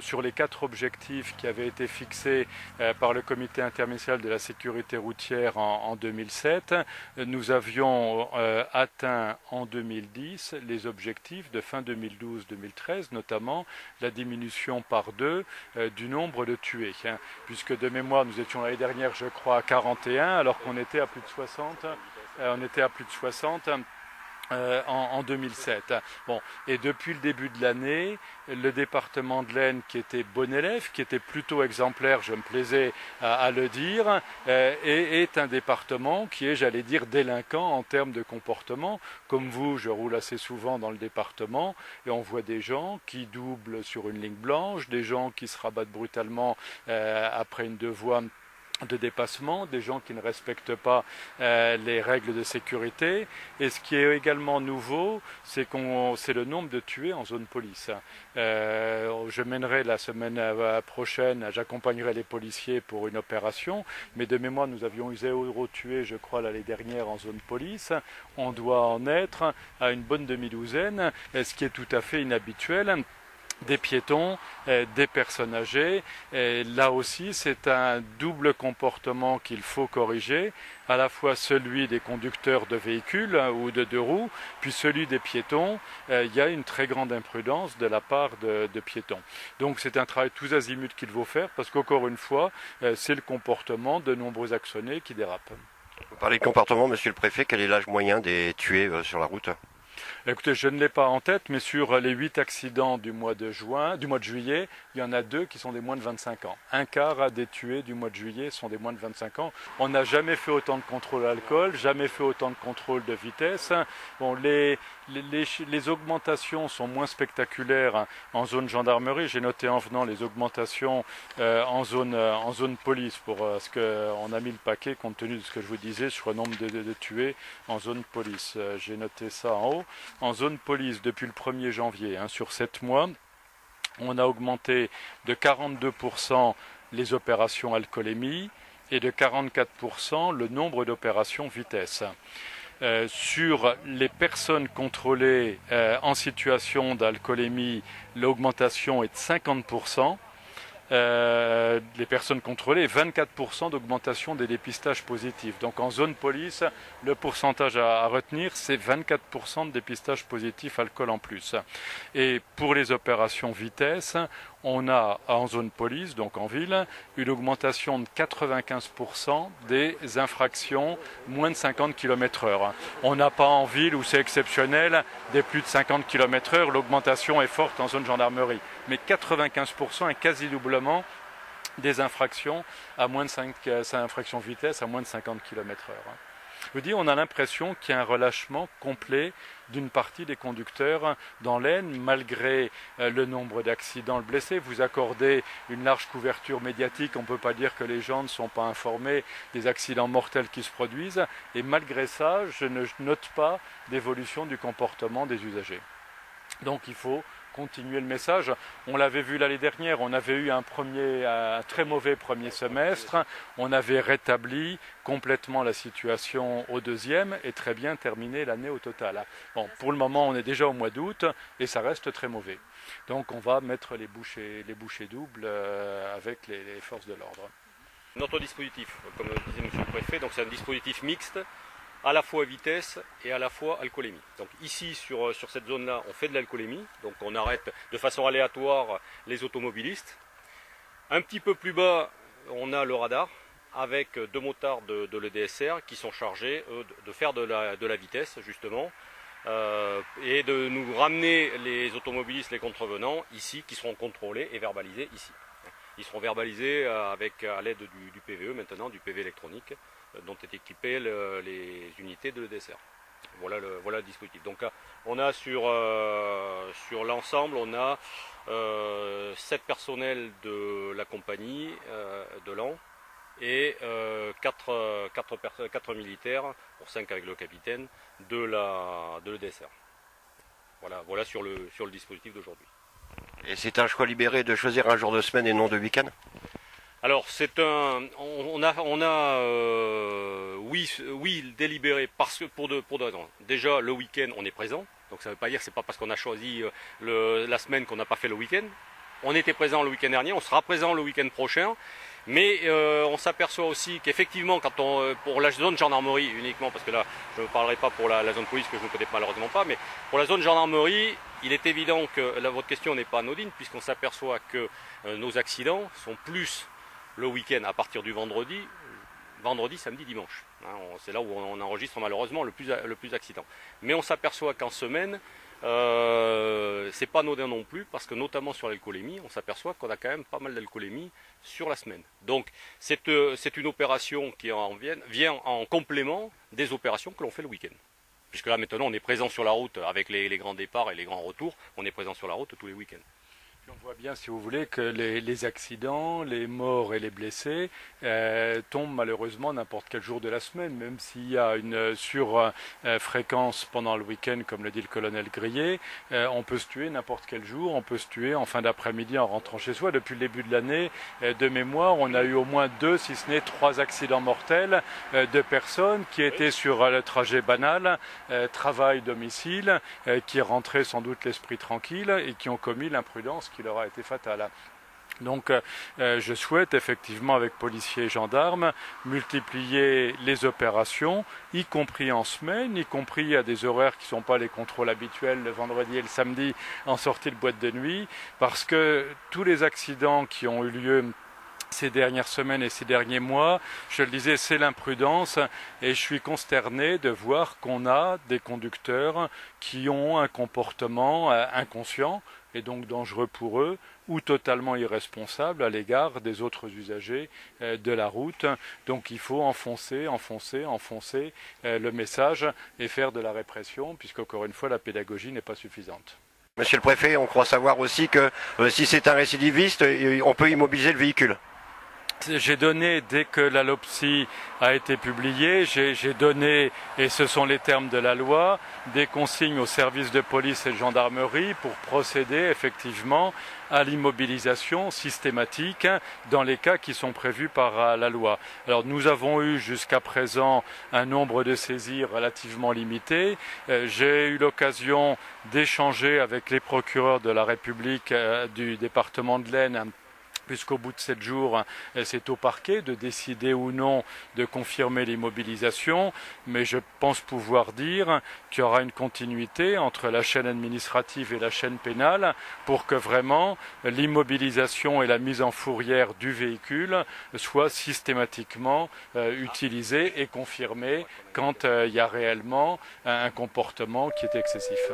sur les 4 objectifs qui avaient été fixés par le comité interministériel de la sécurité routière en 2007, nous avions atteint en 2010 les objectifs de fin 2012-2013, notamment la diminution par 2 du nombre de tués, puisque de mémoire nous étions l'année dernière je crois à 41 alors qu'on était à plus de 60. En 2007. Bon, et depuis le début de l'année, le département de l'Aisne, qui était bon élève, qui était plutôt exemplaire, je me plaisais à le dire, est un département qui est, j'allais dire, délinquant en termes de comportement. Comme vous, je roule assez souvent dans le département et on voit des gens qui doublent sur une ligne blanche, des gens qui se rabattent brutalement après une deux voies de dépassement, des gens qui ne respectent pas les règles de sécurité. Et ce qui est également nouveau, c'est le nombre de tués en zone police. Je mènerai la semaine prochaine, j'accompagnerai les policiers pour une opération, mais de mémoire nous avions eu 0 tués, je crois, l'année dernière en zone police. On doit en être à une bonne demi-douzaine, ce qui est tout à fait inhabituel. Des piétons, des personnes âgées. Et là aussi, c'est un double comportement qu'il faut corriger, à la fois celui des conducteurs de véhicules ou de 2 roues, puis celui des piétons. Il y a une très grande imprudence de la part de piétons. Donc c'est un travail tous azimuts qu'il faut faire, parce qu'encore une fois, c'est le comportement de nombreux actionnés qui dérapent. Vous parlez de comportement, monsieur le préfet, quel est l'âge moyen des tués sur la route ? Écoutez, je ne l'ai pas en tête, mais sur les 8 accidents du mois de juillet, il y en a 2 qui sont des moins de 25 ans. Un quart des tués du mois de juillet sont des moins de 25 ans. On n'a jamais fait autant de contrôles d'alcool, jamais fait autant de contrôles de vitesse. Bon, les augmentations sont moins spectaculaires en zone gendarmerie. J'ai noté en venant les augmentations en zone police pour ce qu'on a mis le paquet compte tenu de ce que je vous disais sur le nombre de tués en zone police. J'ai noté ça en haut. En zone police, depuis le 1er janvier, sur 7 mois, on a augmenté de 42% les opérations alcoolémie et de 44% le nombre d'opérations vitesse. Sur les personnes contrôlées en situation d'alcoolémie, l'augmentation est de 50%. Les personnes contrôlées, 24% d'augmentation des dépistages positifs. Donc en zone police, le pourcentage à retenir, c'est 24% de dépistage positif alcool en plus. Et pour les opérations vitesse, on a en zone police, donc en ville, une augmentation de 95% des infractions moins de 50 km/h. On n'a pas en ville, où c'est exceptionnel, des plus de 50 km/h, l'augmentation est forte en zone gendarmerie. Mais 95% est quasi doublement des infractions à moins de infractions vitesse à moins de 50 km/h. Je vous dis, on a l'impression qu'il y a un relâchement complet d'une partie des conducteurs dans l'Aisne, malgré le nombre d'accidents blessés. Vous accordez une large couverture médiatique, on ne peut pas dire que les gens ne sont pas informés des accidents mortels qui se produisent, et malgré ça, je ne note pas d'évolution du comportement des usagers. Donc il faut continuer le message. On l'avait vu l'année dernière, on avait eu un très mauvais premier semestre, on avait rétabli complètement la situation au deuxième et très bien terminé l'année au total. Bon, pour le moment, on est déjà au mois d'août et ça reste très mauvais. Donc on va mettre les bouchées doubles avec les forces de l'ordre. Notre dispositif, comme le disait monsieur le préfet, donc c'est un dispositif mixte, à la fois vitesse et à la fois alcoolémie. Donc ici, sur cette zone-là, on fait de l'alcoolémie, donc on arrête de façon aléatoire les automobilistes. Un petit peu plus bas, on a le radar, avec 2 motards de l'EDSR qui sont chargés de faire de la vitesse, justement, et de nous ramener les automobilistes, les contrevenants, ici, qui seront contrôlés et verbalisés ici. Ils seront verbalisés à l'aide du PVE maintenant, du PV électronique, dont est équipées les unités de l'EDSR. Voilà le dispositif. Donc on a sur l'ensemble, on a 7 personnels de la compagnie de l'An et 4 militaires, pour 5 avec le capitaine, de l'EDSR. Voilà sur le dispositif d'aujourd'hui. Et c'est un choix libéré de choisir un jour de semaine et non de week-end ? Alors on a oui délibéré parce que pour deux raisons. Déjà le week-end on est présent, donc ça ne veut pas dire que c'est pas parce qu'on a choisi la semaine qu'on n'a pas fait le week-end. on était présent le week-end dernier, on sera présent le week-end prochain. Mais on s'aperçoit aussi qu'effectivement, pour la zone gendarmerie uniquement, parce que là je ne parlerai pas pour la zone police que je ne connais malheureusement pas, mais pour la zone gendarmerie, il est évident que votre question n'est pas anodine, puisqu'on s'aperçoit que nos accidents sont plus le week-end à partir du vendredi, samedi, dimanche. C'est là où on enregistre malheureusement le plus d'accidents. Mais on s'aperçoit qu'en semaine, c'est pas anodin non plus, parce que notamment sur l'alcoolémie, on s'aperçoit qu'on a quand même pas mal d'alcoolémie sur la semaine. Donc c'est une opération qui vient en complément des opérations que l'on fait le week-end. Puisque là maintenant on est présent sur la route avec les grands départs et les grands retours, on est présent sur la route tous les week-ends. On voit bien, si vous voulez, que les accidents, les morts et les blessés tombent malheureusement n'importe quel jour de la semaine, même s'il y a une surfréquence pendant le week-end, comme le dit le colonel Grillet. On peut se tuer n'importe quel jour, on peut se tuer en fin d'après-midi en rentrant chez soi. Depuis le début de l'année, de mémoire, on a eu au moins 2, si ce n'est 3 accidents mortels de personnes qui étaient sur le trajet banal, travail-domicile, qui rentraient sans doute l'esprit tranquille et qui ont commis l'imprudence qui leur a été fatale. Donc je souhaite effectivement avec policiers et gendarmes multiplier les opérations, y compris en semaine, y compris à des horaires qui ne sont pas les contrôles habituels le vendredi et le samedi en sortie de boîte de nuit, parce que tous les accidents qui ont eu lieu ces dernières semaines et ces derniers mois, je le disais, c'est l'imprudence, et je suis consterné de voir qu'on a des conducteurs qui ont un comportement inconscient et donc dangereux pour eux, ou totalement irresponsable à l'égard des autres usagers de la route. Donc il faut enfoncer le message et faire de la répression, puisqu'encore une fois la pédagogie n'est pas suffisante. Monsieur le préfet, on croit savoir aussi que si c'est un récidiviste, on peut immobiliser le véhicule. J'ai donné, dès que l'ALOPSI a été publiée, j'ai donné, et ce sont les termes de la loi, des consignes aux services de police et de gendarmerie pour procéder effectivement à l'immobilisation systématique dans les cas qui sont prévus par la loi. Alors nous avons eu jusqu'à présent un nombre de saisies relativement limité. J'ai eu l'occasion d'échanger avec les procureurs de la République du département de l'Aisne, puisqu'au bout de 7 jours, c'est au parquet de décider ou non de confirmer l'immobilisation, mais je pense pouvoir dire qu'il y aura une continuité entre la chaîne administrative et la chaîne pénale pour que vraiment l'immobilisation et la mise en fourrière du véhicule soient systématiquement utilisées et confirmées quand il y a réellement un comportement qui est excessif.